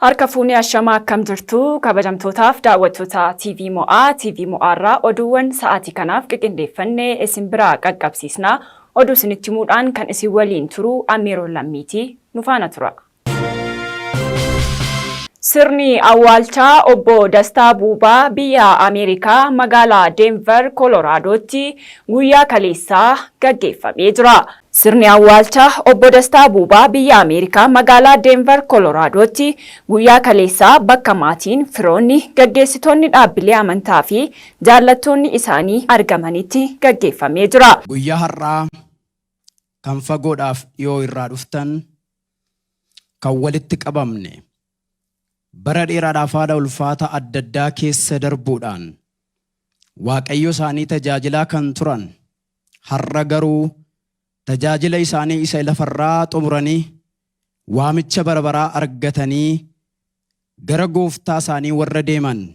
Harka fuunee ashamaa akkam jirtu kabajamtootaaf daawwattoota TV Mo'aa oduuwwan sa'aatii kanaaf qindeeffannee isin biraa qaqqabsiisna. Oduu isinitti himuudhaan kan isin waliin turu Ameeroon Lammiiti nu faana tura. Sirni awwaalchaa obbo Dastaa Buubaa biyya Ameerikaa magaalaa Denver, Coloraadotti guyyaa kaleessaa gaggeeffamee jira. Sirni awwaalchaa obbo Dastaa Buubaa biyya Ameerikaa magaalaa Denver, Coloraadotti guyyaa kaleessaa bakka maatiin, firoonni, gaggeessitoonni dhaabbilee amantaa fi jaallattoonni isaanii argamanitti gaggeeffamee jira. Guyyaa har'aa kan fagoodhaaf dhiyoo irraa dhuftan kan walitti qabamne bara dheeraadhaaf haala ulfaata adda addaa keessa darbuudhaan Waaqayyo isaanii tajaajilaa kan turan har'a garuu tajaajila isaanii isa lafarraa xumuranii waamicha barabaraa argatanii gara gooftaa isaanii warra deeman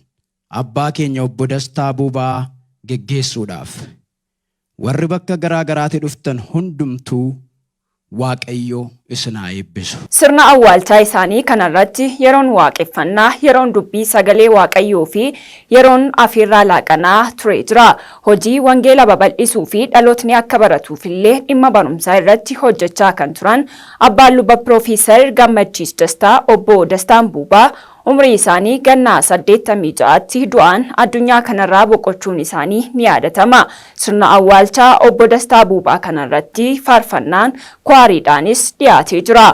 abbaa keenya obbo Dastaa Buubaa geggeessuudhaaf warri bakka garaa garaatti dhuftan hundumtuu Waaqayyo isinaa eebbisu. Sirna awwaalchaa isaanii kanarratti yeroon waaqeffannaa, yeroon dubbii sagalee Waaqayyoo fi yeroon afiirraa laaqanaa ture jira. Hojii wangeela babal'isuu fi dhalootni akka baratuuf illee dhimma barumsaa irratti hojjechaa kan turan abbaan luba Piroofeesar Gammachiis Dastaa obbo Dastaan Buubaa umrii isaanii ganna 86tti du'aan addunyaa kanarraa boqochuun isaanii ni yaadatama. Sirna awwaalchaa obbo Dastaa Buubaa kanarratti faarfannaan kwaariidhaanis dhiyaatee jira.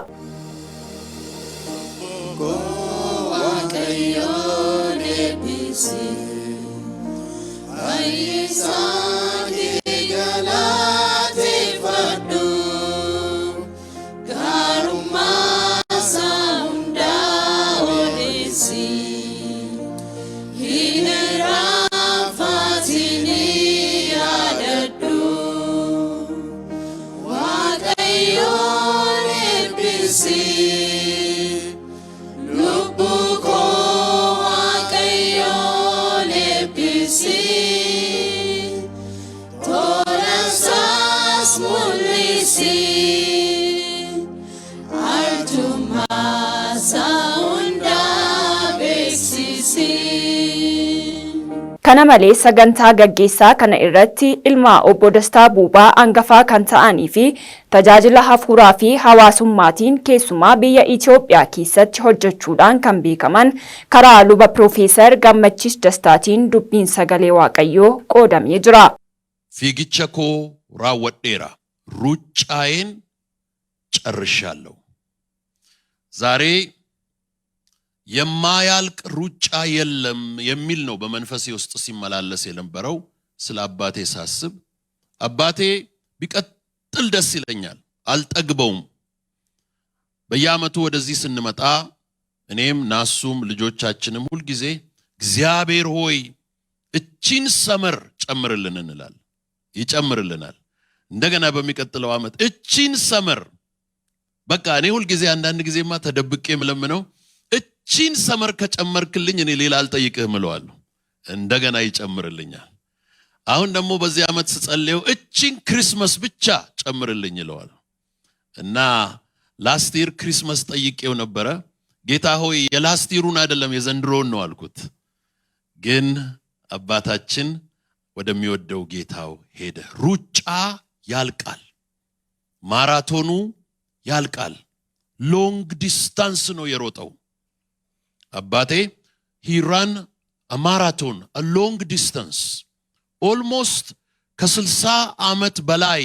Kana malee sagantaa gaggeessaa kana irratti ilma obbo Dastaa Buubaa angafaa kan ta'anii fi tajaajila hafuuraa fi hawaasummaatiin keessumaa biyya Itoophiyaa keessatti hojjechuudhaan kan beekaman karaa luba Piroofeesar Gammachiis Dastaatiin dubbiin sagalee Waaqayyoo qoodamee jira. Fiigicha koo raawwadheera, ruuccaayen ጨርሻለሁ. ዛሬ የማያልቅ ሩጫ የለም የሚል ነው በመንፈሴ ውስጥ ሲመላለስ የነበረው። ስለ አባቴ ሳስብ አባቴ ቢቀጥል ደስ ይለኛል፣ አልጠግበውም። በየዓመቱ ወደዚህ ስንመጣ እኔም ናሱም ልጆቻችንም ሁሉ ጊዜ እግዚአብሔር ሆይ እቺን ሰመር ጨምርልን እንላለን። ይጨምርልናል። እንደገና በሚቀጥለው ዓመት እቺን ሰመር በቃ እኔ ሁሉ ጊዜ አንዳንድ ጊዜማ ተደብቄ ምለምነው እቺን ሰመር ከጨመርክልኝ እኔ ሌላ አልጠይቅህም እለዋለሁ። እንደገና ይጨምርልኛል። አሁን ደግሞ በዚህ ዓመት ስጸልየው እቺን ክሪስማስ ብቻ ጨምርልኝ እለዋለሁ። እና ላስት ይር ክሪስማስ ጠይቄው ነበረ። ጌታ ሆይ የላስት ይሩን አይደለም የዘንድሮን ነው አልኩት። ግን አባታችን ወደሚወደው ጌታው ሄደ። ሩጫ ያልቃል፣ ማራቶኑ ያልቃል። ሎንግ ዲስታንስ ነው የሮጠው አባቴ። he ran a marathon, a long distance, almost ከ60 ዓመት በላይ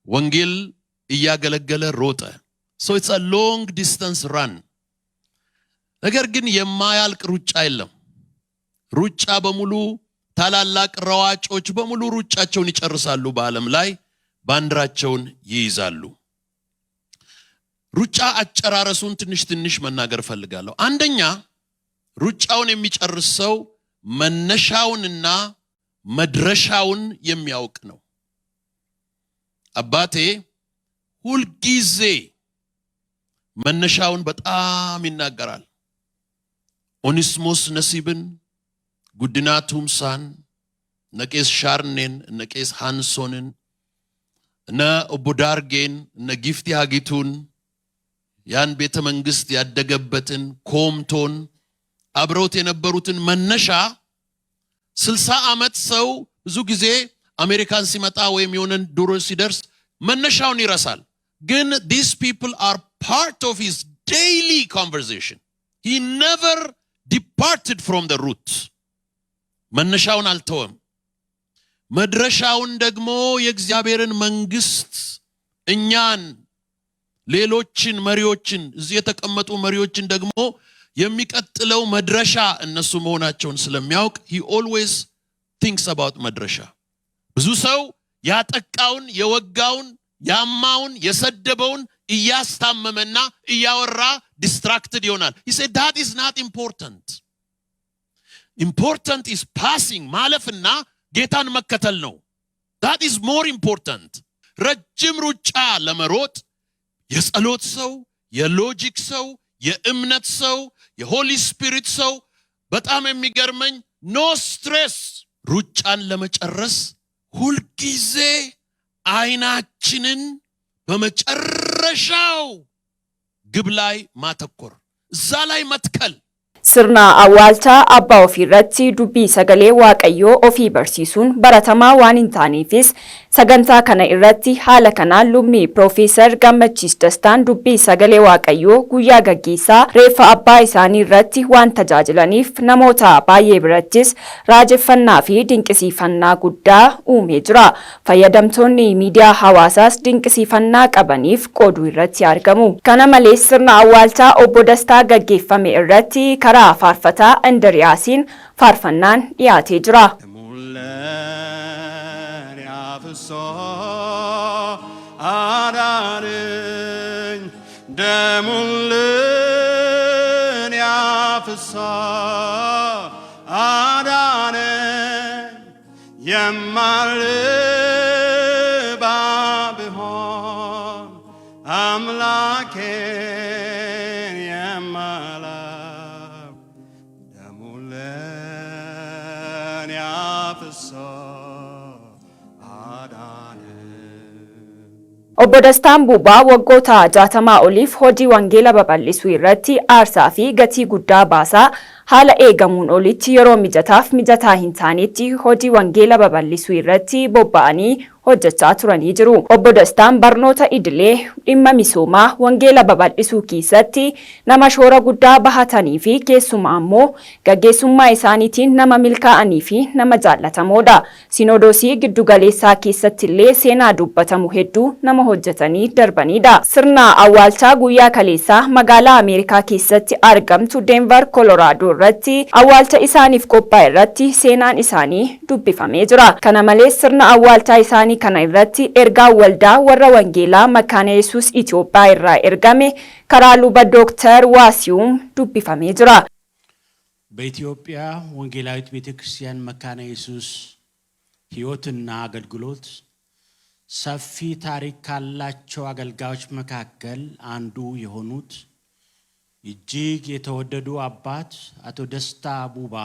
ወንጌል እያገለገለ ሮጠ። so it's a long distance run. ነገር ግን የማያልቅ ሩጫ የለም። ሩጫ በሙሉ ታላላቅ ሯጮች በሙሉ ሩጫቸውን ይጨርሳሉ። በዓለም ላይ ባንዲራቸውን ይይዛሉ። ሩጫ አጨራረሱን ትንሽ መናገር ፈልጋለሁ። አንደኛ ሩጫውን የሚጨርሰው መነሻውንና መድረሻውን የሚያውቅ ነው። አባቴ ሁሉ ጊዜ መነሻውን በጣም ይናገራል። ኦኒስሞስ ነሲብን፣ ጉድና ቱምሳን፣ ነቄስ ሻርኔን፣ ነቄስ ሃንሶንን፣ እነ ኦቦዳርጌን፣ እነ ጊፍቲ ሃጊቱን ያን ቤተ መንግስት ያደገበትን ኮምቶን አብረውት የነበሩትን መነሻ 60 ዓመት ሰው ብዙ ጊዜ አሜሪካን ሲመጣ ወይም የሆነ ዱሮ ሲደርስ መነሻውን ይረሳል። ግን these people are part of his daily conversation. He never departed from the root. መነሻውን አልተወም። መድረሻውን ደግሞ የእግዚአብሔርን መንግስት እኛን ሌሎችን መሪዎችን እዚህ የተቀመጡ መሪዎችን ደግሞ የሚቀጥለው መድረሻ እነሱ መሆናቸውን ስለሚያውቅ he always thinks about መድረሻ። ብዙ ሰው ያጠቃውን የወጋውን ያማውን የሰደበውን እያስታመመና እያወራ distracted ይሆናል። He said that is not important. Important is passing ማለፍና ጌታን መከተል ነው። That is more important. ረጅም ሩጫ ለመሮጥ የጸሎት ሰው፣ የሎጂክ ሰው፣ የእምነት ሰው፣ የሆሊ ስፒሪት ሰው በጣም የሚገርመኝ ኖ ስትሬስ ሩጫን ለመጨረስ ሁል ጊዜ አይናችንን በመጨረሻው ግብ ላይ ማተኮር እዛ ላይ መትከል። sirna awwaalcha abbaa ofii irratti dubbii sagalee waaqayyoo ofii barsiisuun baratamaa waan hin taaneefis sagantaa kana irratti haala kanaan lummii Piroofeesar Gammachiis Dastaan dubbii sagalee waaqayyoo guyyaa gaggeessaa reeffa abbaa isaanii irratti waan tajaajilaniif namoota baay'ee birattis raajeffannaa fi dinqisiifannaa guddaa uumee jira. Fayyadamtoonni miidiyaa hawaasaas dinqisiifannaa qabaniif qooduu irratti argamu. Kana malees sirna awwaalchaa obbo Dastaa gaggeeffame irratti karaa faarfataa Indiriyaasiin faarfannaan dhiyaatee jira. Obbo Dastaan Buubaa waggoota 60 oliif hojii wangeela babal'isuu irratti aarsaa fi gatii guddaa baasaa haala eegamuun olitti yeroo mijataa hin taanetti hojii wangeela babal'isuu irratti bobba'anii hojjechaa turanii jiru. Obbo Dastaan barnoota idilee dhimma misoomaa wangeela babal'isuu keessatti nama shoora guddaa bahatanii fi keessumaa immoo gaggeessummaa isaaniitiin nama milkaa'anii fi nama jaallatamoodha. Sinodoosii giddugaleessaa keessatti illee seenaa dubbatamu hedduu nama hojjetanii darbanidha. Sirna awwaalchaa guyyaa kaleessaa magaalaa Ameerikaa keessatti argamtu Denver, Colorado irratti awwaalcha isaaniif qophaa'e irratti seenaan isaanii dubbifamee jira. Kana malees sirna awwaalchaa isaanii kana irratti ergaa waldaa warra wangeelaa Makaana Yesuus Itoophiyaa irraa ergame karaa luba Dooktar Waasiዩም dubbifamee jira. በኢትዮጵያ ወንጌላዊት ቤተክርስቲያን መካነ ኢየሱስ ሕይወትና አገልግሎት ሰፊ ታሪክ ካላቸው አገልጋዮች መካከል አንዱ የሆኑት እጅግ የተወደዱ አባት አቶ ደስታ ቡባ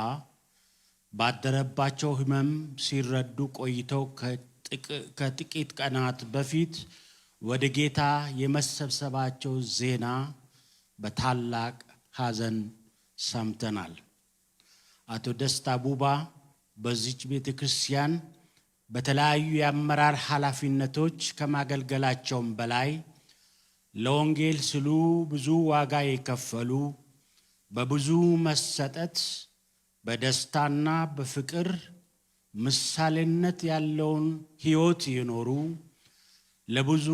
ባደረባቸው ህመም ሲረዱ ቆይተው ከጥቂት ቀናት በፊት ወደ ጌታ የመሰብሰባቸው ዜና በታላቅ ሐዘን ሰምተናል። አቶ ደስታ ቡባ በዚች ቤተክርስቲያን በተለያዩ የአመራር ኃላፊነቶች ከማገልገላቸውም በላይ ለወንጌል ሲሉ ብዙ ዋጋ የከፈሉ በብዙ መሰጠት በደስታና በፍቅር ምሳሌነት ያለውን ህይወት የኖሩ ለብዙ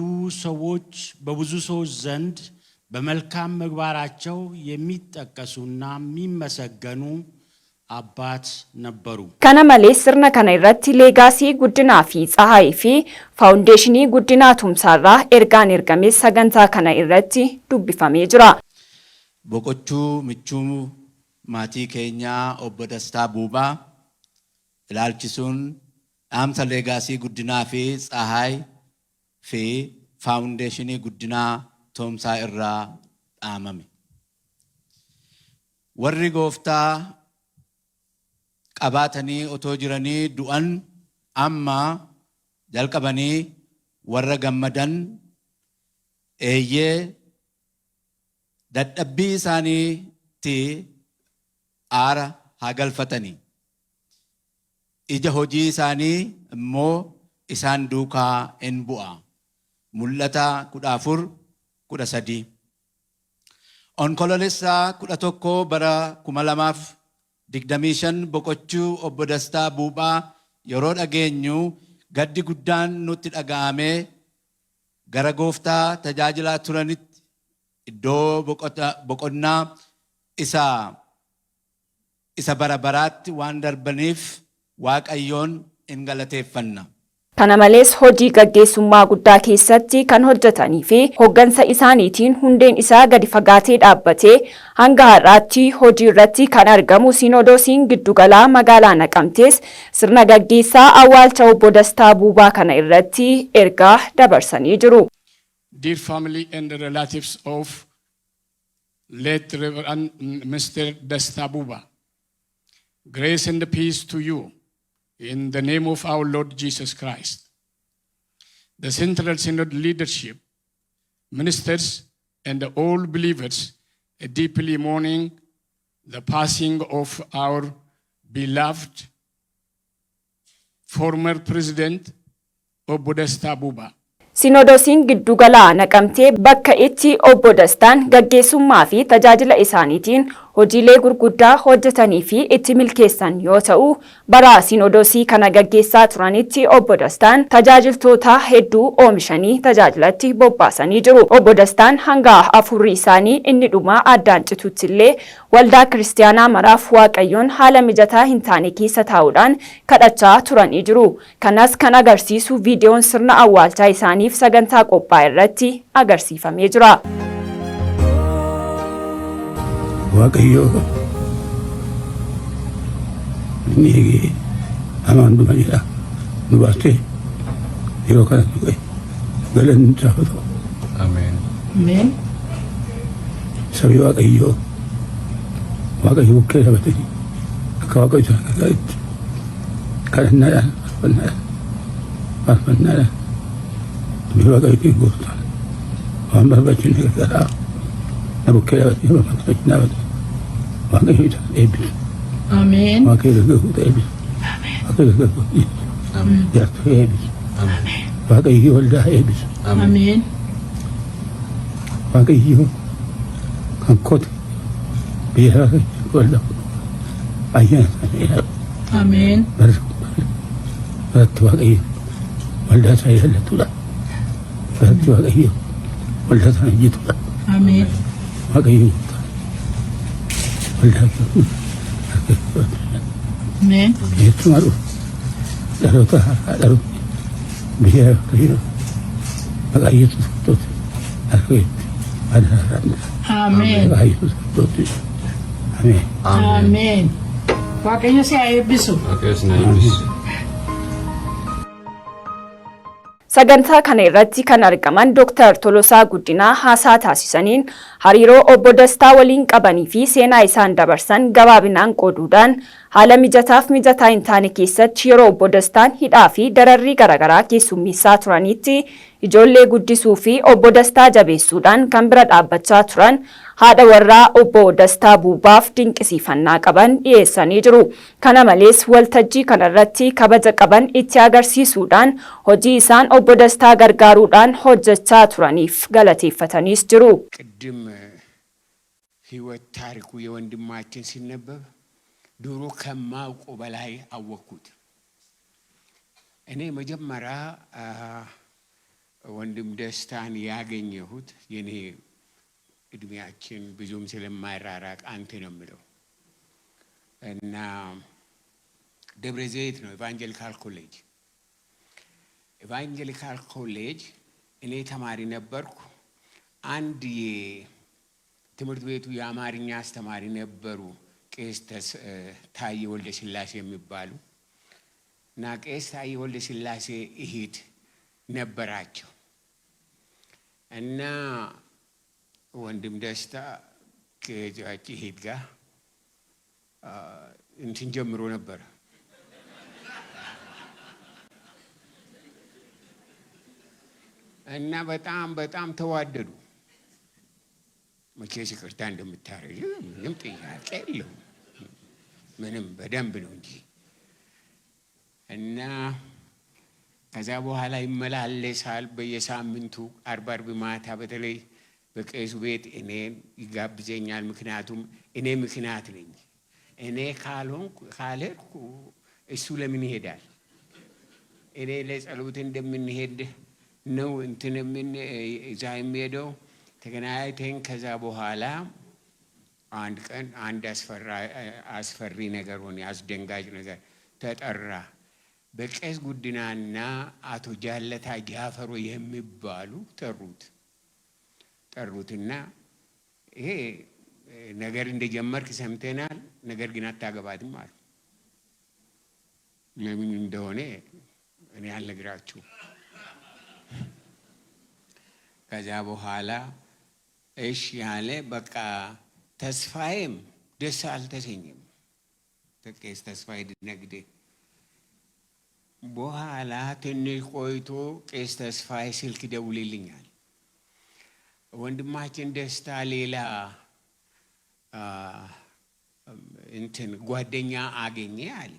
ሰዎች በብዙ ሰዎች ዘንድ በመልካም ምግባራቸው የሚጠቀሱና የሚመሰገኑ አባት ነበሩ። Kana malees sirna kana irratti leegaasii guddinaa fi tsahaayii fi faawundeeshinii guddinaa tumsaarraa ergaan ergames sagantaa kana irratti dubbifamee jira. Boqochuu michuu maatii keenyaa obbo Dastaa Buubaa ilaalchisuun dhaamsa leegaasii guddinaa fi tsahaayii fi faawundeeshinii guddinaa tumsaa irraa dhaamame. Warri gooftaa qabaatanii otoo jiranii du'an amma jalqabanii warra gammadan eeyyee dadhabbii isaaniitti aara haa galfatanii. Ija hojii isaanii immoo isaan duukaa in bu'a. Mul'ata 14:13. Onkoloolessaa 11 bara 2025 boqochuu obbo Dastaa Buuphaa yeroo dhageenyu gaddi guddaan nutti dhaga'amee gara Gooftaa tajaajilaa turanitti iddoo boqonnaa isa bara baraatti waan darbaniif Waaqayyoon in galateeffanna. Kana malees hojii gaggeessummaa guddaa keessatti kan hojjetanii fi hoggansa isaaniitiin hundeen isaa gadi fagaatee dhaabbatee hanga har'aatti hojii irratti kan argamu Sinodoosiin Giddugalaa magaalaa Naqamtees sirna gaggeessaa awwaalcha obbo Dastaa Buuphaa kana irratti ergaa dabarsanii jiru. Dear family and relatives of late Reverend Mr. Dastaa Buuphaa, grace and peace to you. In the name of our Lord Jesus Christ, the Central Synod leadership, ministers, and all believers are deeply mourning the passing of our beloved former President Obbo Dastaa Buuphaa. Sinodoosiin Giddugalaa Naqamtee bakka itti obbo Dastaan gaggeessummaa fi tajaajila isaaniitiin hojiilee gurguddaa hojjetanii fi itti milkeessan yoo ta'u, bara Sinodoosii kana gaggeessaa turanitti obbo Dastaan tajaajiltoota hedduu oomishanii tajaajilatti bobbaasanii jiru. Obbo Dastaan hanga afurri isaanii inni dhumaa addaan citutti illee waldaa kiristaanaa maraaf Waaqayyoon haala mijataa hin taane keessa taa'uudhaan kadhachaa turanii jiru. Kanas kan agarsiisu viidiyoon sirna awwaalchaa isaaniif sagantaa qophaa'e irratti agarsiifamee jira. Waaqayyo ni amaan dumanidha nu baatee yeroo kana dhufe galanni taa'u. Ameen. Ameen. Sabii Waaqayyo bukkee dhabatanii akka Waaqayyo isaan gargaaritti kadhannaadhaan faarfannaadhaan sabii Waaqayyo ittiin gooftaan waan barbaachisu gargaaraa na bukkee dhabatanii barbaachisa dhaabatan. Waaqayyo isaan eebbisu. Ameen. Waaqayyo gargaaruuta eebbisu. Waaqayyo gargaaruuta jaartuu eebbisu. Waaqayyo waldaa eebbisu. Ameen. Waaqayyo kan kote biyya waldaa ayyaana sana ilaalu. Ameen. Baratti Waaqayyo waldaa sana ilaallatudha. Baratti Waaqayyo waldaa sana hojjetudha. Ameen. Waaqayyo waldaa Ameen. jechuudha dhufu dhaloota haaraa dhaluuf biyya Waaqayyo Waaqayyo tuuti harkatti adaaraan Ameen. Waaqayyo tuuti. Ameen. Ameen. Waaqayyo si haa eebbisu. Sagantaa kana irratti kan argaman Dr. Tolosaa Guddinaa haasaa taasisaniin hariiroo obbo Dastaa waliin qabanii fi seenaa isaan dabarsan gabaabinaan qooduudhaan haala mijataaf mijataa hin taane keessatti yeroo obbo Dastaan hidhaa fi dararrii garaagaraa keessummeessaa turanitti ijoollee guddisuu fi obbo Dastaa jabeessuudhaan kan bira dhaabbachaa turan haadha warraa obbo Dastaa Buuphaaf dinqisiifannaa qaban dhiyeessanii jiru. Kana malees waltajjii kanarratti kabaja qaban itti agarsiisuudhaan hojii isaan obbo Dastaa gargaaruudhaan hojjechaa turaniif galateeffataniis jiru. ቅድም ህይወት ታሪኩ የወንድማችን ሲነበብ ድሮ ከማውቀው በላይ አወቅኩት። እኔ መጀመሪያ ወንድም ደስታን ያገኘሁት የኔ እድሜያችን ብዙም ስለማይራራቅ አንተ ነው የምለው እና ደብረ ዘይት ነው ኢቫንጀሊካል ኮሌጅ እኔ ተማሪ ነበርኩ። አንድ የትምህርት ቤቱ የአማርኛ አስተማሪ ነበሩ፣ ቄስ ታዬ ወልደ ስላሴ የሚባሉ እና ቄስ ታዬ ወልደ ስላሴ እህት ነበራቸው እና ወንድም ደስታ ከዛች እህት ጋር እንትን ጀምሮ ነበር እና በጣም ተዋደዱ መቼስ ይቅርታ እንደምታረጊ ምንም ጥያቄ የለውም። ምንም በደንብ ነው እንጂ እና ከዛ በኋላ ይመላለሳል በየሳምንቱ አርብ ማታ በተለይ በቄሱ ቤት እኔን ይጋብዘኛል። ምክንያቱም እኔ ምክንያት ነኝ። እኔ ካልሄድኩ እሱ ለምን ይሄዳል? እኔ ለጸሎት እንደምንሄድ ነው እንትን እዛ የሚሄደው። ተገናኝተን ከዛ በኋላ አንድ ቀን አንድ አስፈሪ ነገር ሆነ፣ አስደንጋጭ ነገር ተጠራ። በቄስ ጉዲናና አቶ ጃለታ ጃፈሮ የሚባሉ ጠሩትና ይሄ ነገር እንደጀመርክ ሰምተናል፣ ነገር ግን አታገባትም አሉ። ለምን እንደሆነ እኔ አልነግራችሁ። ከዛ በኋላ እሺ ያለ በቃ ተስፋዬም ደስ አልተሰኘም። ቄስ ተስፋዬ ነግዴ በኋላ ትንሽ ቆይቶ ቄስ ተስፋዬ ስልክ ደውልልኛል። ወንድማችን ደስታ ሌላ እንትን ጓደኛ አገኘ አለ።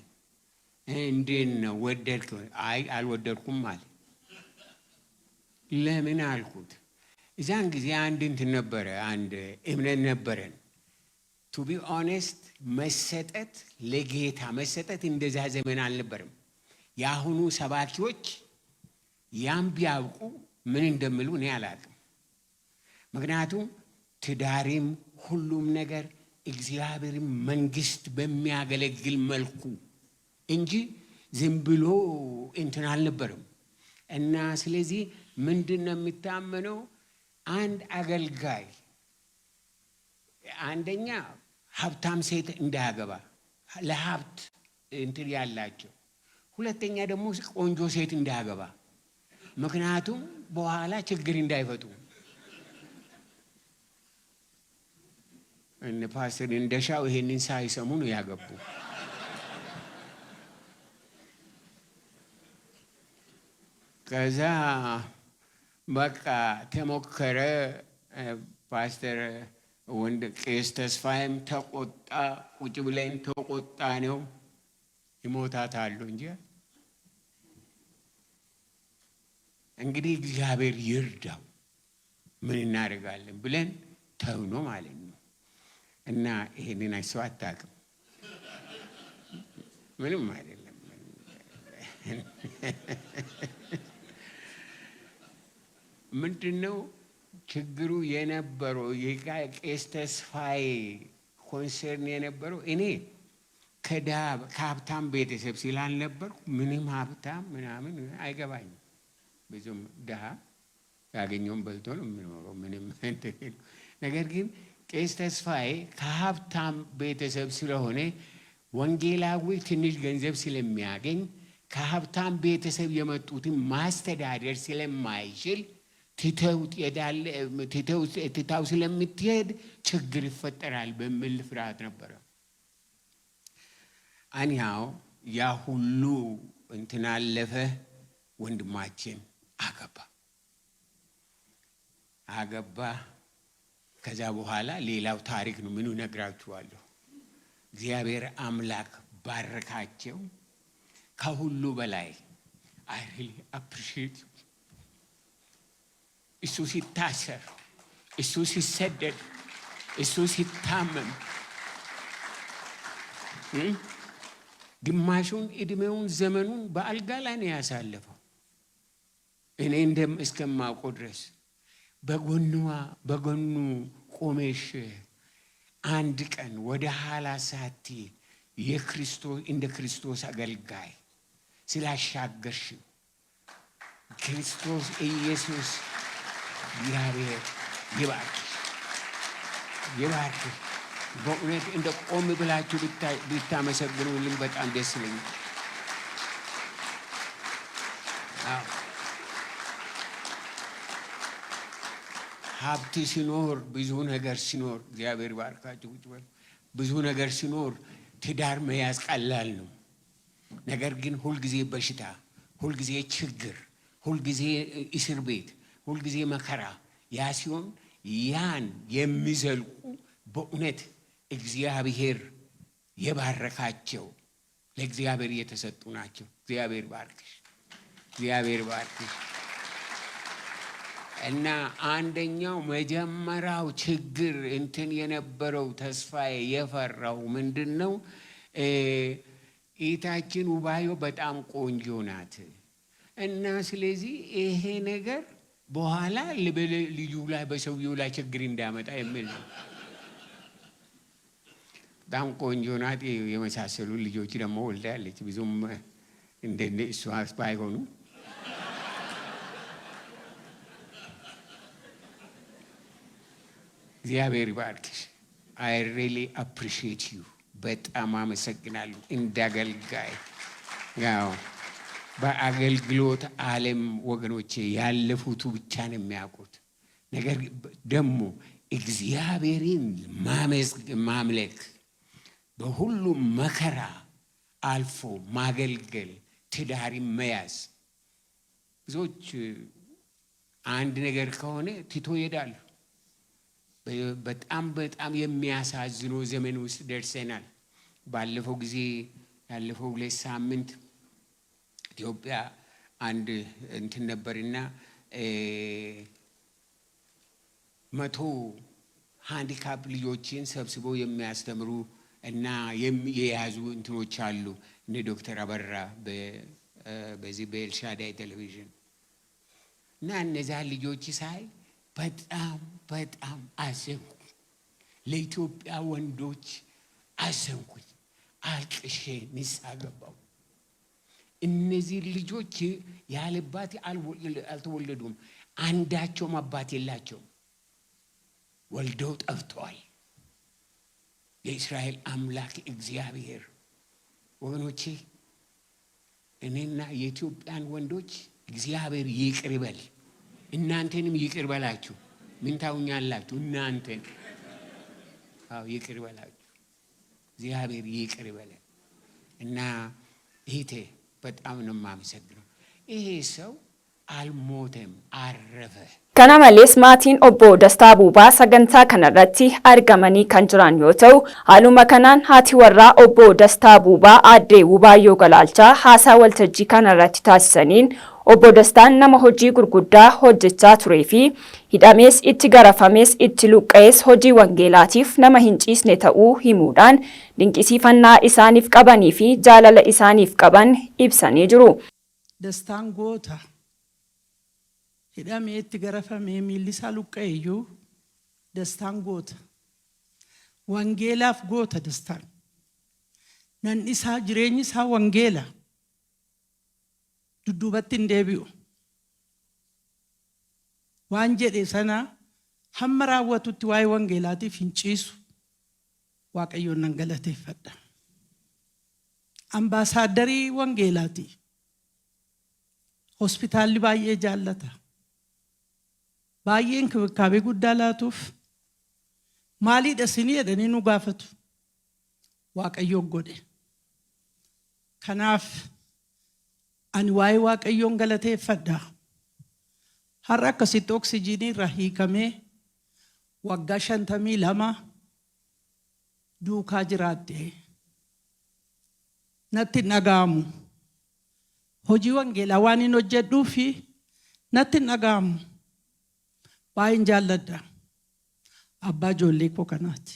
እንዴት ነው ወደድክ? አይ አልወደድኩም አለ። ለምን አልኩት። እዛን ጊዜ አንድ እንትን ነበረ፣ አንድ እምነት ነበረን። ቱ ቢ ኦኔስት መሰጠት ለጌታ መሰጠት እንደዛ ዘመን አልነበረም። የአሁኑ ሰባኪዎች ያም ቢያውቁ ምን እንደሚሉ እኔ አላውቅም። ምክንያቱም ትዳሪም ሁሉም ነገር እግዚአብሔርን መንግስት በሚያገለግል መልኩ እንጂ ዝም ብሎ እንትን አልነበረም። እና ስለዚህ ምንድን ነው የሚታመነው? አንድ አገልጋይ አንደኛ ሀብታም ሴት እንዳያገባ ለሀብት እንትን ያላቸው፣ ሁለተኛ ደግሞ ቆንጆ ሴት እንዳያገባ፣ ምክንያቱም በኋላ ችግር እንዳይፈጡ። እነ ፓስተር እንደሻው ይሄንን ሳይሰሙ ነው ያገቡ። ከዛ በቃ ተሞከረ። ፓስተር ወንድ ቄስ ተስፋዬም ተቆጣ። ቁጭ ብለን ተቆጣ ነው ይሞታታሉ እንጂ እንግዲህ እግዚአብሔር ይርዳው ምን እናደርጋለን ብለን ተውኖ ማለት ነው። እና ይሄንን አይሰው አታውቅም፣ ምንም አይደለም። ምንድነው ችግሩ የነበረው? የቄስ ተስፋዬ ኮንሰርን የነበረው እኔ ከሀብታም ቤተሰብ ስላልነበርኩ ምንም ሀብታም ምናምን አይገባኝም። ብዙም ድሃ ያገኘውን በልቶ ነው የሚኖረው ምንም። ነገር ግን ቄስ ተስፋዬ ከሀብታም ቤተሰብ ስለሆነ ወንጌላዊ ትንሽ ገንዘብ ስለሚያገኝ ከሀብታም ቤተሰብ የመጡትን ማስተዳደር ስለማይችል ትተው ስለምትሄድ ችግር ይፈጠራል በሚል ፍርሃት ነበረ። አንያው ያ ሁሉ እንትን አለፈ። ወንድማችን አገባ። ከዛ በኋላ ሌላው ታሪክ ነው። ምኑ ነግራችኋለሁ። እግዚአብሔር አምላክ ባረካቸው። ከሁሉ በላይ I really appreciate እሱ ሲታሰር፣ እሱ ሲሰደድ፣ እሱ ሲታመም ግማሹን እድሜውን ዘመኑን በአልጋ ላይ ነው ያሳለፈው። እኔ እስከማውቀው ድረስ በጎኑ ቆመሽ አንድ ቀን ወደ ኋላ ሳቲ እንደ ክርስቶስ አገልጋይ ስላሻገርሽ ክርስቶስ ኢየሱስ እግዚአብሔር ይባርክ። በእውነት እንደ ቆም ብላችሁ ብታመሰግኑልኝ በጣም ደስ ይለኛል። ሀብት ሲኖር ብዙ ነገር ሲኖር እግዚአብሔር ይባርካችሁ። ብዙ ነገር ሲኖር ትዳር መያዝ ቀላል ነው። ነገር ግን ሁልጊዜ በሽታ፣ ሁልጊዜ ችግር፣ ሁልጊዜ እስር ቤት፣ ሁልጊዜ መከራ ያ ሲሆን ያን የሚዘልቁ በእውነት እግዚአብሔር የባረካቸው ለእግዚአብሔር የተሰጡ ናቸው። እግዚአብሔር ባርክሽ፣ እግዚአብሔር ባርክሽ። እና አንደኛው መጀመሪያው ችግር እንትን የነበረው ተስፋዬ የፈራው ምንድነው? ኢታችን ውባዮ በጣም ቆንጆ ናት እና ስለዚህ ይሄ ነገር በኋላ ልዩ ላይ በሰውየው ላይ ችግር እንዳመጣ የሚል ነው። በጣም ቆንጆ ናት የመሳሰሉ ልጆች ደግሞ ወልዳለች። ብዙም እንደነ እሷ ባይሆኑ እግዚአብሔር ይባርክሽ። I really appreciate you። በጣም አመሰግናለሁ። እንዳገልጋይ ያው በአገልግሎት ዓለም ወገኖቼ ያለፉቱ ብቻ ነው የሚያውቁት። ነገር ደግሞ እግዚአብሔርን ማምለክ በሁሉም መከራ አልፎ ማገልገል፣ ትዳርን መያዝ። ብዙዎች አንድ ነገር ከሆነ ትቶ ይሄዳሉ። በጣም በጣም የሚያሳዝነው ዘመን ውስጥ ደርሰናል። ባለፈው ጊዜ ያለፈው 2 ሳምንት ኢትዮጵያ አንድ እንትን ነበርና 100 ሃንዲካፕ ልጆችን ሰብስበው የሚያስተምሩ እና የያዙ እንትኖች አሉ እነ ዶክተር አበራ በዚህ በኤልሻዳይ ቴሌቪዥን እና እነዛ ልጆች ሳይ በጣም በጣም አዘንኩ። ለኢትዮጵያ ወንዶች አዘንኩኝ። አልቅሼ ንስሐ ገባሁ። እነዚህ ልጆች ያለ አባት አልተወለዱም። አንዳቸውም አባት የላቸውም። ወልደው ጠፍተዋል። የእስራኤል አምላክ እግዚአብሔር ወገኖቼ እኔና የኢትዮጵያን ወንዶች እግዚአብሔር ይቅር ይበል። እናንተንም ይቅር በላችሁ። ምን ታውኛላችሁ? እናንተን ይቅር በላችሁ። እግዚአብሔር ይቅር ይበለን እና እህቴ በጣም ነው የማመሰግነው። ይሄ ሰው አልሞተም፣ አረፈ። Kana malees maatiin obbo Dastaa Buubaa sagantaa kanarratti argamanii kan jiran yoo ta'u, haaluma kanaan haati warraa obbo Dastaa Buubaa aadde Wubaayoo Galaalchaa haasaa waltajjii kanarratti taasisaniin obbo Dastaan nama hojii gurguddaa hojjechaa turee fi hidhamees itti garafamees itti luqqa'ees hojii wangeelaatiif nama hin ciisne ta'uu himuudhaan dinqisiifannaa isaaniif qabanii fi jaalala isaaniif qaban ibsanii jiru. Dastaan goota. hidhamee itti garafamee miilli isaa luqqa'eeyyuu Dastaan goota. Wangeelaaf goota Dastaan. Nan isaa jireenyi isaa wangeela. Dudduubatti hin deebi'u. Waan jedhe sana hamma raawwatutti waa'ee wangeelaatiif hin ciisu. Waaqayyoon nan galateeffadha. Ambaasaaddarii wangeelaati. Hospitaalli baay'ee jaallata. Baay'een kibkaabee guddaa laatuuf maaliidha sinii jedhanii nu gaafatu. Waaqayyoon godhe. Kanaaf ani waa'ee waaqayyoon galateeffadha. Har'a akkasitti oksijiinii irraa hiikamee waggaa 52 duukaa jiraadhe. Natti hin dhaga'amu. Hojii wangeelaa waan hin hojjedhuufi natti hin dhaga'amu. Baay'een jaalladha. Abbaa ijoollee koo kanaati.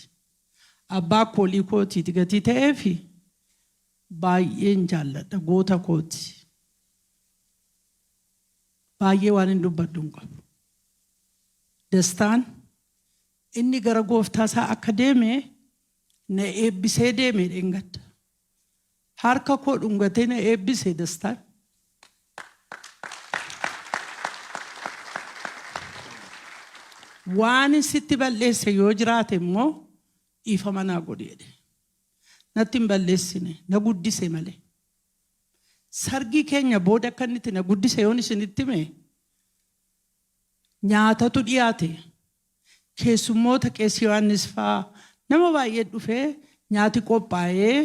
Abbaa koolii kootiiti gatii ta'eefi baay'een jaalladha. Goota kooti. Baay'ee waan hin dubbadhu hin qabu. Dastaan inni gara gooftaa isaa akka deeme na eebbisee deeme dheengadda. Harka koo dhungatee na eebbisee Dastaan. Waan sitti balleesse yoo jiraate immoo dhiifama naa godhi jedhe. Natti hin balleessine na guddise malee. Sargii keenya booda akka inni itti na guddise yoon isinitti hime nyaatatu dhiyaate. Keessummoota Qeesii Yohaannis fa'aa nama baay'ee dhufee nyaati qophaa'ee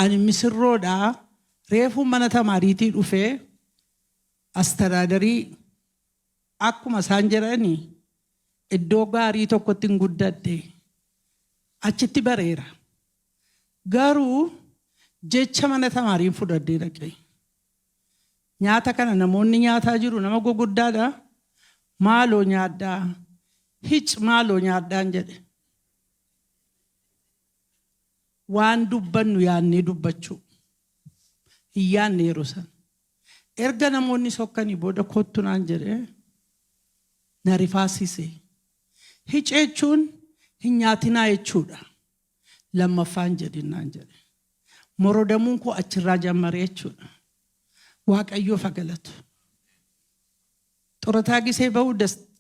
ani misirroodhaa reefuu mana tamaariitii dhufee astaraadarii akkuma isaan jedhanii iddoo gaarii tokkotti hin guddadde achitti bareera. Garuu jecha mana tamaariin fudhadhee dhaqee nyaata kana namoonni nyaataa jiru nama guguddaadha. Maaloo nyaaddaa hic maaloo nyaaddaan jedhe. Waan dubbannu yaannee dubbachuu hin yaanne yeroo san. Erga namoonni sokkanii booda kottu naan jedhe na rifaasise. Hic jechuun hin nyaatinaa jechuudha. Lammaffaan jedhinaan jedhe. Morodamuun koo achirraa jammaree jechuudha. Waaqayyoo fagalatu. Xorotaa gisee bahuu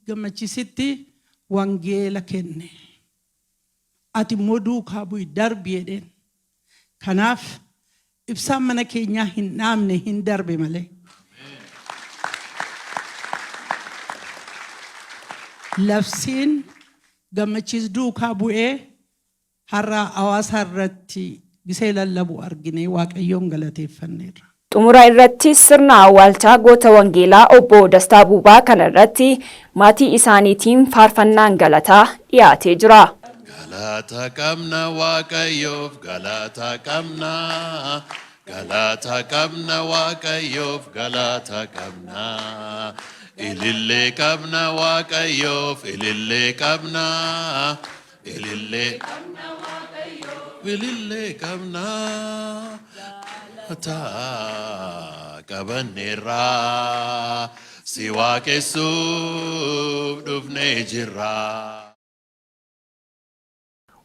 gammachiisitti wangeela kenne. Ati immoo duukaa bu'i darbi jedheen. Kanaaf ibsaan mana keenyaa hin dhaamne hin darbe malee. Labsiin gammachiis duukaa bu'ee har'a hawaasa irratti gisee lallabu argine waaqayyoon galateeffanneerra. Xumura irratti sirna awwaalchaa goota wangeelaa obbo Dastaa Buubaa kana irratti maatii isaaniitiin faarfannaan galataa dhiyaatee jira. Galata qabna waaqayyoof galata qabna. Galata qabna waaqayyoof galata qabna. Ilillee qabna waaqayyoof ilillee qabna. Ilillee qabna. Qabanneerra si waaqessuuf dhufnee jirra.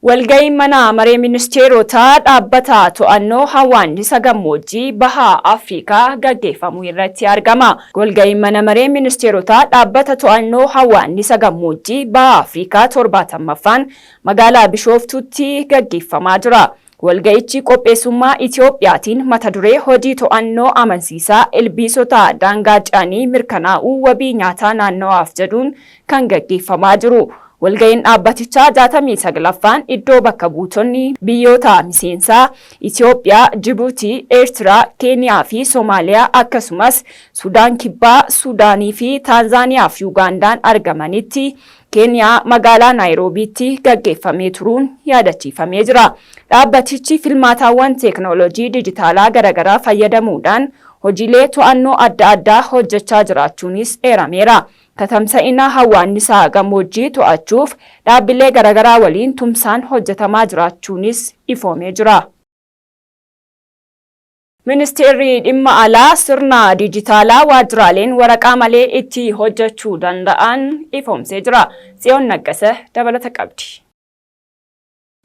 Walga'iin mana maree ministeerotaa dhaabbata to'annoo hawaannisa gammoojjii bahaa Afrikaa gaggeeffamuu irratti argama. Walga'iin mana maree ministeerotaa dhaabbata to'annoo hawaannisa gammoojjii bahaa Afrikaa 70ffaan magaalaa Bishooftuutti gaggeeffamaa jira. Walga'ichi qopheessummaa Itiyoophiyaatiin mata duree hojii to'annoo amansiisaa ilbiisota daangaa ce'anii mirkanaa'uu wabii nyaataa naannawaaf jedhuun kan gaggeeffamaa jiru. Walga'iin dhaabbatichaa 69ffaan iddoo bakka buutonni biyyoota miseensaa Itiyoophiyaa, Jibuutii, Eertiraa, Keeniyaa fi Soomaaliyaa akkasumas Sudaan Kibbaa, Sudaanii fi Taanzaaniyaa fi Ugaandaan argamanitti Keeniyaa magaalaa Naayiroobiitti gaggeeffamee turuun yaadachiifamee jira. Dhaabbatichi filmaataawwan teeknooloojii dijitaalaa garaagaraa fayyadamuudhaan hojiilee to'annoo adda addaa hojjechaa jiraachuunis eerameera. Tatamsa'ina hawaannisaa gammoojjii to'achuuf dhaabbilee garaagaraa waliin tumsaan hojjetamaa jiraachuunis ifoomee jira. Ministeerri dhimma alaa sirna dijitaalaa waajjiraaleen waraqaa malee itti hojjechuu danda'an ifoomsee jira. Tsiyoon Naggase dabalata qabdi.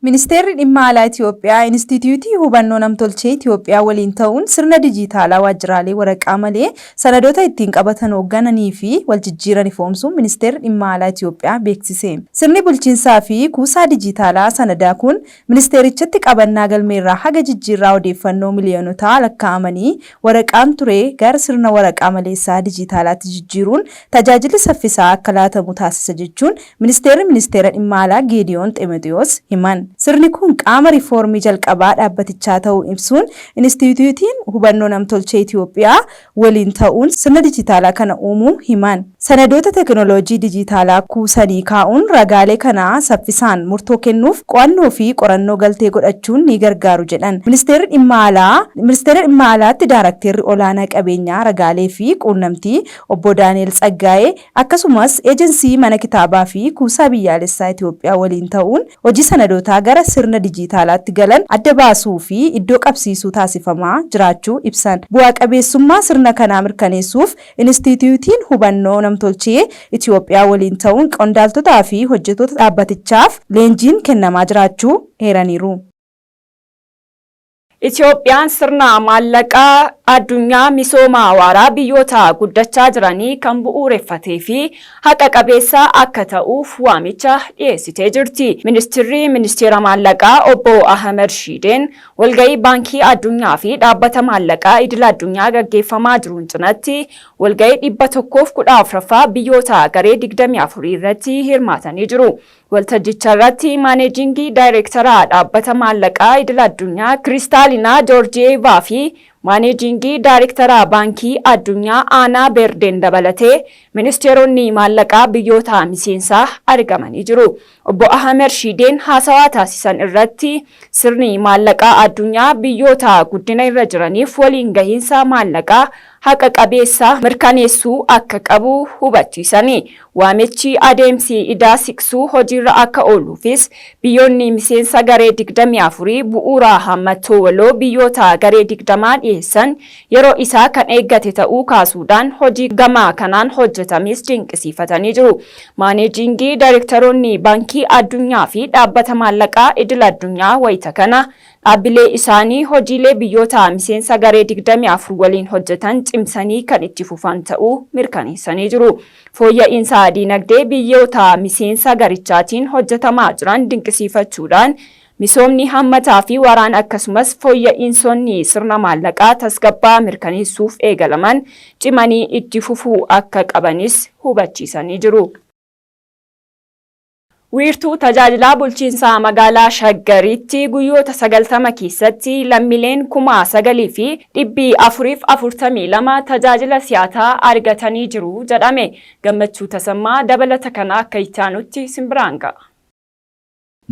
Ministeerri dhimma alaa Itiyoophiyaa Inistituutii hubannoo namtolchee Itiyoophiyaa waliin ta'uun sirna dijitaalaa waajjiraalee waraqaa malee sanadoota ittiin qabatan hooggananii fi waljijjiiran ifoomsuun ministeerri dhimma alaa Itiyoophiyaa beeksise. Sirni bulchiinsaa fi kuusaa dijitaalaa sanadaa kun ministeerichatti qabannaa galmeerraa haga jijjiirraa odeeffannoo miliyoonotaa lakkaa'amanii waraqaan ture gara sirna waraqaa maleessaa dijitaalaatti jijjiiruun tajaajilli saffisaa akka laatamu taasisa jechuun ministeera dhimma alaa Geediyoon Ximotewos himan. Sirni kun qaama riifoormii jalqabaa dhaabbatichaa ta'uun ibsuun Inistituutiin hubannoo namtolchee Itiyoophiyaa waliin ta'uun sirna dijitaalaa kana uumuu himan. Sanadoota teeknooloojii dijitaalaa kuusanii kaa'uun ragaalee kana saffisaan murtoo kennuuf qo'annoo fi qorannoo galtee godhachuun ni gargaaru jedhan. Ministeerri dhimma alaatti daarakteerri olaanaa qabeenyaa ragaalee fi quunnamtii obbo Daani'el Tsaggaayee akkasumas eejensii mana kitaabaa fi kuusaa biyyaalessaa Itiyoophiyaa waliin ta'uun hojii sanadoota gara sirna dijitaalaatti galan adda baasuu fi iddoo qabsiisuu taasifamaa jiraachuu ibsan. Bu'aa qabeessummaa sirna kanaa mirkaneessuuf Inistituutiin hubannoo namtolchee Itiyoophiyaa waliin ta'uun qondaaltotaa fi hojjettoota dhaabbatichaaf leenjiin kennamaa jiraachuu eeraniiru. Itiyoophiyaan sirna maallaqaa addunyaa misooma hawaaraa biyyoota guddachaa jiranii kan bu'uureffatee fi haqa qabeessa akka ta'uuf waamicha dhiyeessitee jirti. Ministeera maallaqaa obbo Ahmed Shideen walga'ii baankii addunyaa fi dhaabbata maallaqaa idil addunyaa gaggeeffamaa jiruun cinatti walga'ii 114ffaa biyyoota garee 24 irratti hirmaatanii jiru. Waltajjicha irratti maaneejingii daayireektaraa dhaabbata maallaqaa idil addunyaa Kiristaalina Joorjiyeevaa fi Maanejingii Daayiriktaraa Baankii Addunyaa Aanaa Beerdeen dabalatee ministeeronni maallaqaa biyyoota miseensaa argamanii jiru. Obbo Ahmed Shideen haasawaa taasisan irratti sirni maallaqaa addunyaa biyyoota guddina irra jiraniif waliin gahiinsa maallaqaa haqa qabeessa mirkaneessuu akka qabu hubachiisanii waamichi adeemsi idaa siqsuu hojiirra akka ooluufis biyyoonni miseensa garee 24 bu'uura hammattoo waloo biyyoota garee 20 dhiyeessan yeroo isaa kan eeggate ta'uu kaasuudhaan hojii gamaa kanaan hojjetames dinqisiifatanii jiru. Maanejingii Daayiriktaroonni Baankii Addunyaa fi dhaabbata maallaqaa idil addunyaa wayita kana dhaabbilee isaanii hojiilee biyyoota miseensa garee 24 waliin hojjetan cimsanii kan itti fufan ta'uu mirkaneessanii jiru. Fooyya'insa dinagdee biyyoota miseensa garichaatiin hojjetamaa jiran dinqisiifachuudhaan misoomni hammataa fi waraan akkasumas fooyya'insoonni sirna maallaqaa tasgabbaa mirkaneessuuf eegalaman cimanii itti fufuu akka qabanis hubachiisanii jiru. Wiirtuu tajaajilaa bulchiinsa magaalaa Shaggaritti guyyoota 90 keessatti lammiileen 9,442 tajaajila siyaasaa argatanii jiru jedhame. Gammachuu Tasammaa dabalata kana akka ittaanutti simbiraan ga'a.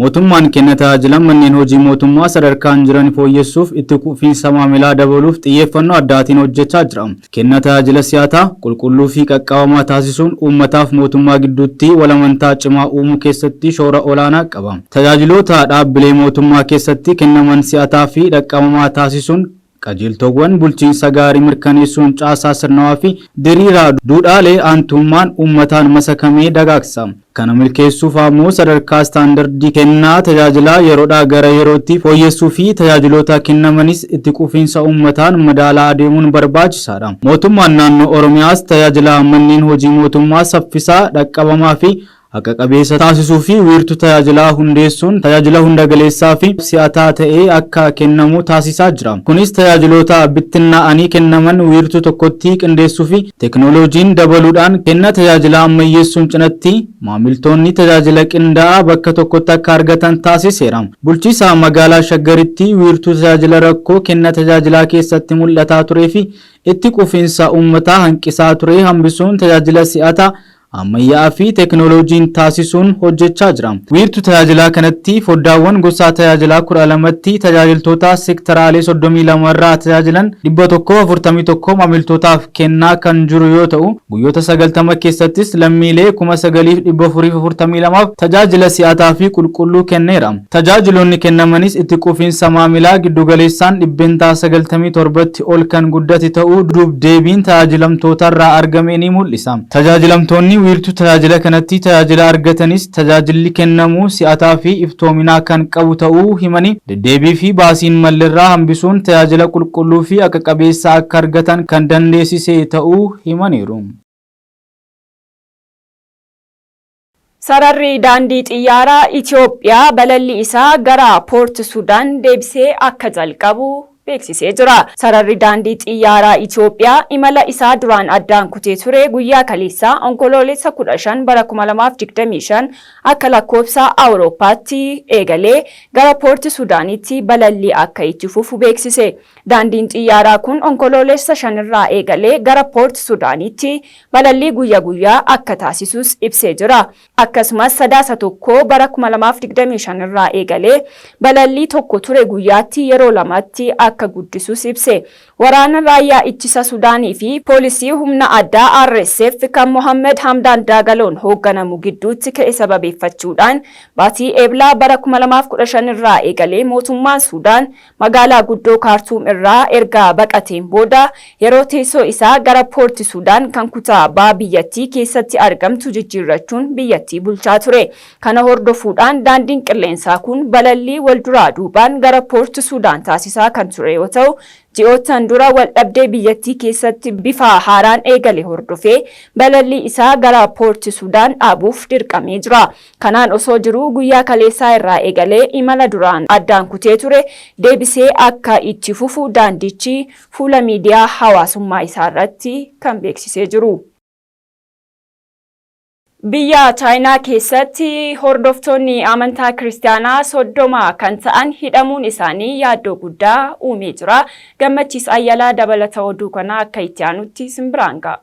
Mootummaan kenna tajaajila manneen hojii mootummaa sadarkaan jiran fooyyessuuf itti fufiinsa maamilaa dabaluuf xiyyeeffannoo addaatiin hojjechaa jira. Kenna tajaajila siyaasaa qulqulluu fi qaqqabamaa taasisuun uummataaf mootummaa gidduutti walamantaa cimaa uumuu keessatti shoora olaanaa qaba. Tajaajiloota dhaabbilee mootummaa keessatti kennaman siyaasaa fi qaqqabamaa taasisuun qajeeltowwan bulchiinsa gaarii mirkaneessuun caasaa sirnawaa fi diriiraa duudhaalee aantummaan uummataan masakamee dagaagsa. Kana milkeessuuf ammoo sadarkaa istaandardii kennaa tajaajilaa yeroodhaa gara yerootti fooyyessuu fi tajaajiloota kennamanis itti quufinsa uummataan madaalaa adeemuun barbaachisaadha. Mootummaan naannoo Oromiyaas tajaajila manneen hojii mootummaa saffisaa dhaqqabamaa fi haqa qabeessa taasisuu fi wiirtuu tajaajilaa hundeessuun tajaajila hunda galeessaa fi si'ataa ta'ee akka kennamu taasisaa jira. Kunis tajaajiloota bittinnaa'anii kennaman wiirtuu tokkotti qindeessuu fi teknooloojiin dabaluudhaan kenna tajaajila ammayyeessuun cinatti maamiltoonni tajaajila qindaa'aa bakka tokkotti akka argatan taasiseera. Bulchiinsa magaalaa Shaggaritti wiirtuu tajaajila rakkoo kenna tajaajilaa keessatti mul'ataa turee fi itti quufinsa uummataa hanqisaa ture hambisuun tajaajila si'ataa ammayyaa fi teknooloojiin taasisuun hojjechaa jira. Wiirtuu tajaajilaa kanatti foddaawwan gosa tajaajilaa 12tti tajaajiltoota sektoraalee 32 irraa tajaajilan 141 maamiltootaaf kennaa kan jiru yoo ta'u, guyyoota 90 keessattis lammiilee 9,442 tajaajila si'ataa fi qulqulluu kenneera. Tajaajiloonni kennamanis itti quufinsa maamilaa giddugaleessaan 97tti ol kan guddate ta'uu duubdeebiin tajaajilamtoota irraa argame ni mul'isa. Tajaajilamtoonni wiirtuu tajaajila kanatti tajaajila argatanis tajaajilli kennamuu si'ataa fi iftoominaa kan qabu ta'uu himanii deddeebii fi baasiin mallirraa hambisuun tajaajila qulqulluu fi haqa qabeessa akka argatan kan dandeessise ta'uu himaniiru. Sararri daandii xiyyaaraa Itoophiyaa balalli isaa gara Poort Sudaan deebisee akka jalqabu beeksisee jira. Sararri daandii xiyyaaraa Itoophiyaa imala isaa duraan addaan kutee ture guyyaa kaleessaa onkoloolessa 15 bara 2025 akka lakkoofsa Awurooppaatti eegalee gara Poort Sudaanitti balalli akka itti fufu beeksise. Daandiin xiyyaaraa kun onkoloolessa 5 irraa eegalee gara Poort Sudaanitti balalli guyyaa akka taasisus ibsee jira. Akkasumas sadaasa tokko bara 2025 irraa eegalee balalli tokko ture guyyaatti yeroo lamatti akka guddisus ibse. Waraana raayyaa ittisa Sudaanii fi poolisii humna addaa RSF kan Mohammed Hamdan Dagaloon hoogganamu gidduutti ka'e sababeeffachuudhaan baatii eeblaa bara 2015 irraa eegalee mootummaan Sudaan magaalaa guddoo Kaartuum irraa erga baqateen booda yeroo teessoo isaa gara Poort Sudaan kan kutaa bahaa biyyattii keessatti argamtu jijjiirrachuun biyyattii bulchaa ture. Kana hordofuudhaan daandiin qilleensaa kun balallii walduraa duubaan gara Poort Sudaan taasisaa kan ture yoo ta'u, ji'ootaan dura waldhabdee biyyattii keessatti bifa haaraan eegale hordofee balalli isaa gara Poort Sudaan dhaabuuf dirqamee jira. Kanaan osoo jiruu guyyaa kaleessaa irraa eegalee imala duraan addaan kutee ture deebisee akka itti fufu daandichi fuula miidiyaa hawaasummaa isaa irratti kan beeksisee jiru. Biyya Chaayinaa keessatti hordoftoonni amantaa kiristaanaa 30 kan ta'an hidhamuun isaanii yaaddoo guddaa uumee jira. Gammachiis Ayyalaa dabalata oduu kana akka itti aanutti simbiraan ga'a.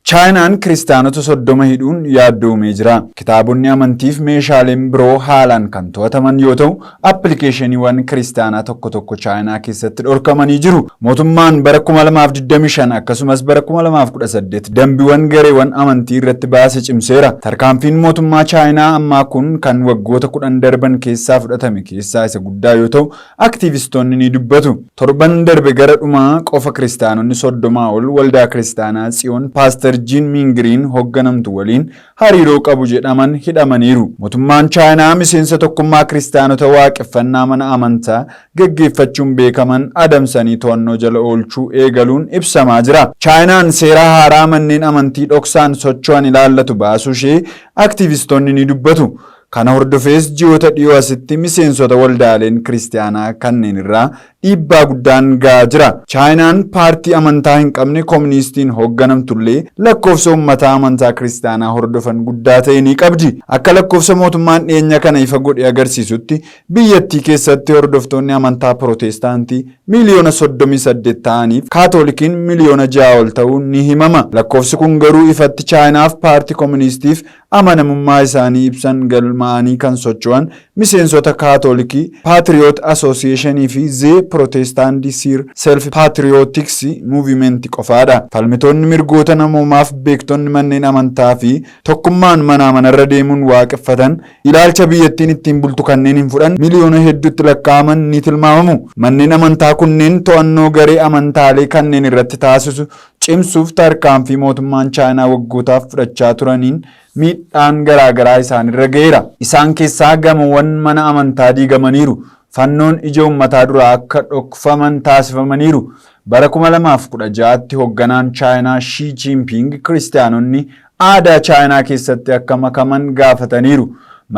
Chaayinaan kiristaanota 30 hidhuun yaaddoo uumee jira. Kitaabonni amantiif meeshaaleen biroo haalaan kan to'ataman yoo ta'u, appilikeeshiniiwwan kiristaanaa tokko tokko Chaayinaa keessatti dhorkamanii jiru. Mootummaan bara 2025 akkasumas bara 2018 dambiiwwan gareewwan amantii irratti baase cimseera. Tarkaanfiin mootummaa Chaayinaa ammaa kun kan waggoota 10 darban keessaa fudhatame keessaa isa guddaa yoo ta'u, aktiivistoonni ni dubbatu. Torban darbe gara dhumaa qofa kiristaanonni 30 ol waldaa kiristaanaa Tsiyoon Paaster Jiin Mingiriin hoogganamtu waliin hariiroo qabu jedhaman hidhamaniiru. Mootummaan Chaayinaa miseensa tokkummaa kiristaanota waaqeffannaa mana amantaa gaggeeffachuun beekaman adamsanii to'annoo jala oolchuu eegaluun ibsamaa jira. Chaayinaan seera haaraa manneen amantii dhoksaan socho'an ilaallatu baasuu ishee aktiivistoonni ni dubbatu. Kana hordofees ji'oota dhiyoo asitti miseensota waldaaleen kiristaanaa kanneen irraa dhiibbaa guddaan ga'aa jira. Chaayinaan paartii amantaa hin qabne kooministiitiin hoogganamtullee lakkoofsa uummataa amantaa kiristaanaa hordofan guddaa ta'e ni qabdi. Akka lakkoofsa mootummaan dhiyeenya kana ifa godhe agarsiisutti biyyattii keessatti hordoftoonni amantaa pirootestaantii miliyoona 38 ta'aniif kaatolikiin miliyoona 6 ol ta'uun ni himama. Lakkoofsi kun garuu ifatti Chaayinaaf paartii kooministiif amanamummaa isaanii ibsan galmaa'anii kan socho'an miseensota kaatolikii Patriot Association fi zee Protestant Sir Self Patriotics Movement qofaadha. Falmitoonni mirgoota namoomaaf beektonni manneen amantaa fi tokkummaan manarra deemuun waaqeffatan ilaalcha biyyattiin ittiin bultu kanneen hin fudhan miliyoona hedduutti lakkaa'aman ni tilmaamamu. Manneen amantaa kunneen to'annoo garee amantaalee kanneen irratti taasisu cimsuuf tarkaanfii mootummaan Chaayinaa waggootaaf fudhachaa turaniin miidhaan garaagaraa isaanirra ga'eera. Isaan keessaa gamoowwan mana amantaa diigamaniiru. Fannoon ija uummataa duraa akka dhokfaman taasifamaniiru. Bara 2016tti hoogganaan Chaayinaa Xi Jinping kiristaanonni aadaa Chaayinaa keessatti akka makaman gaafataniiru.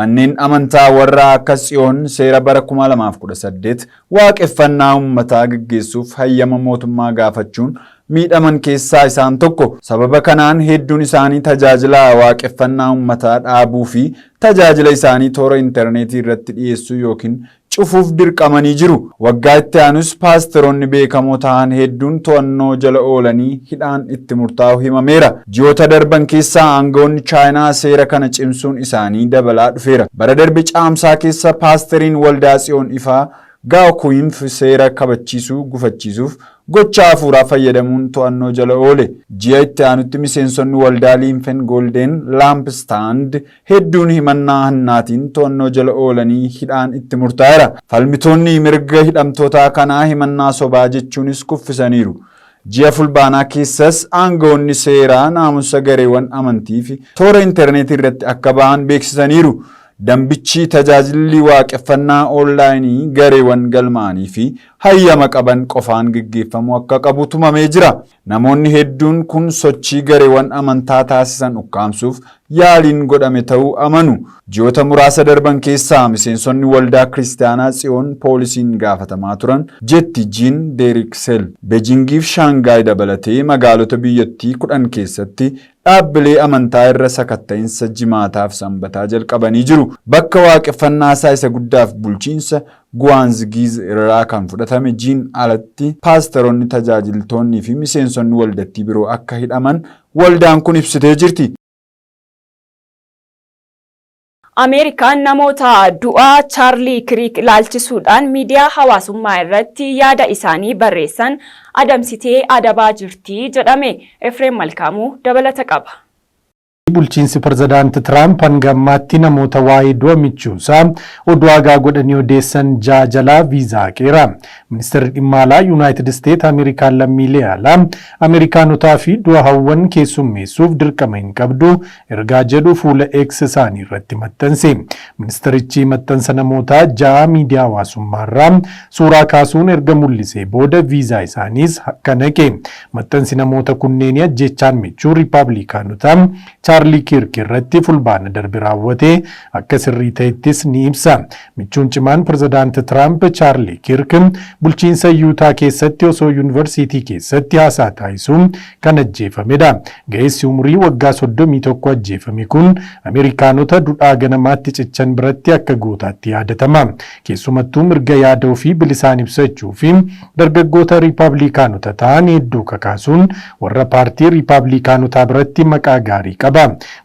Manneen amantaa warra akka Tsiyoon seera bara 2018 waaqeffannaa uummataa gaggeessuuf hayyama mootummaa gaafachuun miidhaman keessaa isaan tokko. Sababa kanaan hedduun isaanii tajaajila waaqeffannaa uummataa dhaabuu fi tajaajila isaanii toora intarneetii irratti dhiyeessuu yookiin cufuuf dirqamanii jiru. Waggaa itti aanus paastoroonni beekamoo ta'an hedduun to'annoo jala oolanii hidhaan itti murtaa'u himameera. Ji'oota darban keessaa aangawoonni Chaayinaa seera kana cimsuun isaanii dabalaa dhufeera. Bara darbe caamsaa keessa paasteriin waldaa Tsiyoon ifaa Gao Kuinf seera kabachiisuu gufachiisuuf gocha hafuuraa fayyadamuun to'annoo jala oole. Ji'a itti aanutti miseensonni waldaa Liinfen Golden Lamp Stand hedduun himannaa hannaatiin to'annoo jala oolanii hidhaan itti murtaa'eera. Falmitoonni mirga hidhamtootaa kanaa himannaa sobaa jechuunis kuffisaniiru. Ji'a fulbaanaa keessas aangawoonni seeraa naamusa gareewwan amantii fi toora intarneetii irratti akka ba'an beeksisaniiru. Dambichi tajaajilli waaqeffannaa onlaayinii gareewwan galmaanii fi hayyama qaban qofaan gaggeeffamu akka qabu tumamee jira. Namoonni hedduun kun sochii gareewwan amantaa taasisan ukkaamsuuf yaaliin godhame ta'uu amanu. Ji'oota muraasa darban keessaa miseensonni waldaa kiristaanaa Tsiyoon poolisiin gaafatamaa turan jetti Jiin Deeriksel Beejingiif Shaangaay dabalatee magaalota biyyattii 10 keessatti dhaabbilee amantaa irra sakatta'insa jimaataaf sanbataa jalqabanii jiru. Bakka waaqeffannaa isa guddaaf bulchiinsa Guwaanzgiiz irraa kan fudhatame Jiin alatti paastoroonni tajaajiltoonnii fi miseensonni waldattii biroo akka hidhaman waldaan kun ibsitee jirti. Ameerikaan namoota du'aa Chaarlii Kiriik ilaalchisuudhaan miidiyaa hawaasummaa irratti yaada isaanii barreessan adamsitee adabaa jirti jedhame. Efreem Malkaamuu dabalata qaba. Bulchiinsi Pirezidaanti Tiraamp hanga ammaatti namoota waa'ee du'a michuusaa oduu hagaa godhanii odeessan jalaa viizaa qeera. Ministeerri dhimma alaa Yuunaayitid Isteet Ameerikaan lammiilee alaa Ameerikaanotaa fi du'a hawwan keessummeessuuf dirqama hin qabdu ergaa jedhu fuula X isaanii irratti maxxanse. Ministeerichi maxxansa namoota 6 miidiyaa hawaasummaarraa suuraa kaasuun erga mul'isee booda viizaa isaaniis akka naqe. Maxxansi namoota kunneenii ajjechaan michuu Riippaabilikaanotaa Chaarlii Kirk irratti fulbaana darbe raawwate akka sirrii ta'ettis ni ibsa. Michuun cimaan pirezidaanti Tiraamp Chaarlii Kirk bulchiinsa Yuutaa keessatti osoo yuunivarsiitii keessatti haasaa taasisuu kan ajjeefamedha. Ga'eessi umurii waggaa 31 ajjeefame kun Ameerikaanota duudhaa ganamaatti cichan biratti akka gootaatti yaadatama. Keessumattuu mirga yaada ofii bilisaan ibsachuu fi dargaggoota Riipaablikaanota ta'an hedduu kakaasuun warra paartii Riipaablikaanotaa biratti maqaa gaarii qaba.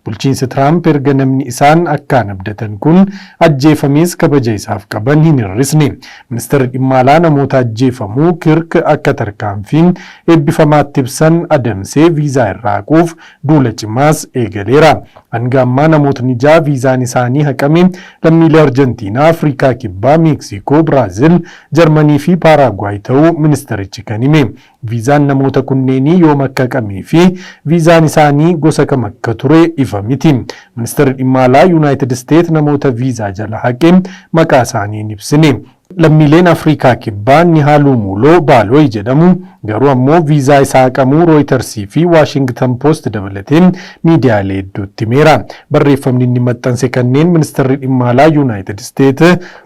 Bulchiinsi Tiraamp erga namni isaan akkaan abdatan kun ajjeefamees kabaja isaaf qaban hin hir'isne. Ministeerri dhimma alaa namoota ajjeefamuu Kirk akka tarkaanfiin eebbifamaatti ibsan adamsee viizaa irraa quuf duula cimaas eegaleera. Hanga ammaa namootni 6 viizaan isaanii haqame lammiilee Arjentiinaa, Afrikaa Kibbaa, Meeksikoo, Biraazil, Jarmanii fi Paaraagwaay ta'uu ministerichi kan hime. Viizaan namoota kunneenii yoom akka haqamee fi viizaan isaanii gosa kam akka ture ifa miti. Ministeerri dhimma alaa Yuunaayitid Isteet namoota viizaa jala haqe maqaa isaanii hin ibsine. Lammiileen Afrikaa Kibbaa Nihaaluu Muloo Baalooy jedhamu garuu ammoo viizaa isaa haqamuu Rooyitarsii fi Waashingtan Poost dabalateen miidiyaalee hedduutti himeera. Barreeffamni inni maxxanse kanneen ministeerri dhimma alaa Yuunaayitid Isteet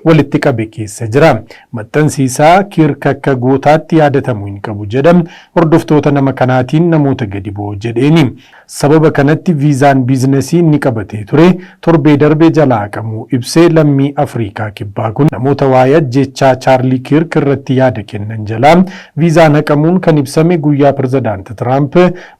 walitti qabe keessa jira. Maxxansi isaa Kirk akka gootaatti yaadatamuu hin qabu jedham hordoftoota nama kanaatiin namoota gadi bu'oo jedheeni. Sababa kanatti viizaan biizinasii inni qabatee ture torbee darbe jala haqamuu ibsee lammii Afrikaa Kibbaa kun namoota waa'ee jecha Chaarlii Kirk irratti yaada kennan jala viizaan haqamuun kan ibsame guyyaa pirezidaanti Tiraamp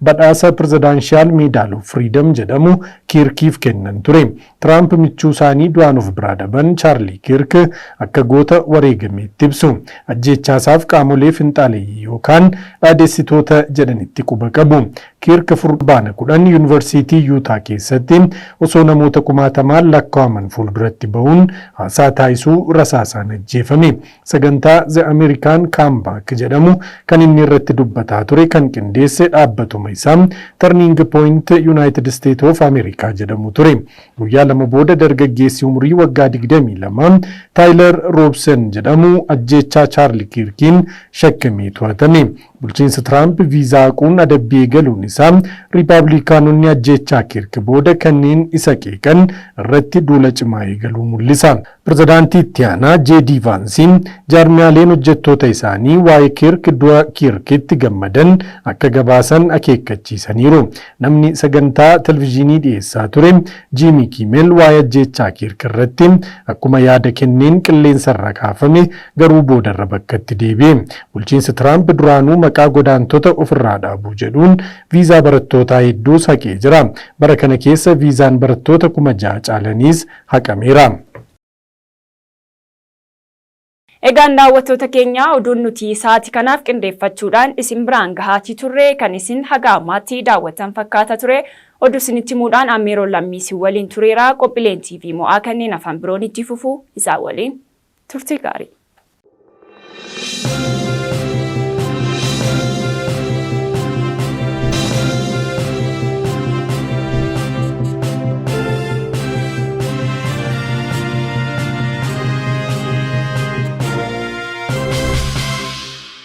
badhaasa pirezidaanshiyal Meedaal of Firiidam jedhamu Kirkiif kennan ture. Tiraamp michuu isaanii du'aan of biraa dhaban Chaarlii Kirk akka goota wareegameetti ibsu. Ajjechaasaaf qaamolee finxaaleeyyii yookaan dhaadessitoota jedhanitti quba qabu. Kirk fulbaana 10 yuunivarsiitii Yuutaa keessatti osoo namoota kumaatamaan lakkaa'aman fuulduratti ba'uun haasaa taasisuu rasaasaan ajjeefame. Sagantaa The American Comeback jedhamu kan inni irratti dubbataa ture kan qindeesse dhaabbatuma isaa Turning Point United States of America jedhamu ture. Guyyaa lama booda dargaggeessi umurii waggaa 22 Taayilar Roobsen jedhamu ajjechaa Chaarlii Kirkiin shakkamee to'atame. Bulchiinsa Tiraamp viizaa haquun adabbii eegaluun isaa Riipaablikaanonni ajjechaa Kirk booda kanneen isa qeeqan irratti duula cimaa eegaluu mul'isa. Pirezidaantii itti aanaa J.D. Vaansiin jaarmiyaaleen hojjettoota isaanii waa'ee Kirk du'a Kirkitti gammadan akka gabaasan akeekkachiisaniiru. Namni sagantaa televizyiinii dhiyeessaa ture Jimmy Kimmel waa'ee ajjechaa Kirk irratti akkuma yaada kenneen qilleensarra kaafame garuu boodarra bakkatti deebi'e. Bulchiinsi Tiraamp duraanuu maqaa godaantota ofirraa dhaabuu jedhuun viizaa barattootaa hedduus haqee jira. Bara kana keessa viizaan barattoota 6,000 caalaniis haqameera. Egaan daawwattoota keenya oduun nuti sa'aatii kanaaf qindeeffachuudhaan isin biraan gahaatii turre kan isin haga ammaatti daawwatan fakkaata ture. Oduu isinitti himuudhaan Ammeeroo Lammiisii waliin tureera. Qophiileen TV mo'aa kanneen afaan biroon itti fufuu isaa waliin turtii gaarii.